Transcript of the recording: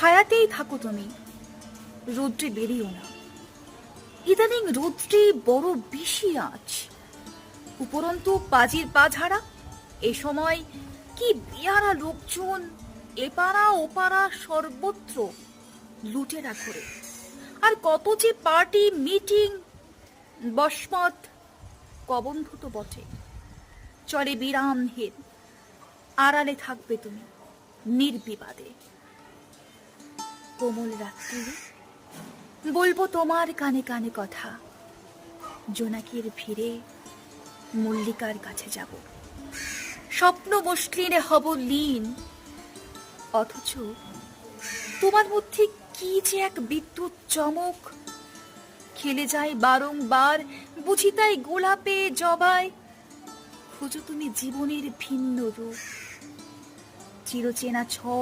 ছায়াতেই থাকো তুমি, রৌদ্রে বেরিও না। ইদানিং রৌদ্রে বড় বেশি আঁচ, উপরন্তু পাজির পা ঝাড়া। এ সময় কি বিয়ারা লোকজন, এপাড়া ওপাড়া সর্বত্র লুটেরা ঘোরে। আর কত যে পার্টি মিটিং, বসমত কবন্ধুত বটে, চলে বিরামহীন। আড়ালে থাকবে তুমি নির্বিবাদে। কোমল রাত্রি বলবো তোমার কানে কানে কথা, জোনাকির ভিড়ে মল্লিকার কাছে যাব, স্বপ্ন মসলিনে হব লীন। অথচ তোমার মধ্যে কি যে এক বিদ্যুৎ চমক, খেলে যায় বারংবার, বুঝি তাই গোলাপে জবায়। খুঁজো তুমি জীবনের ভিন্ন রূপ, চিরচেনা ছক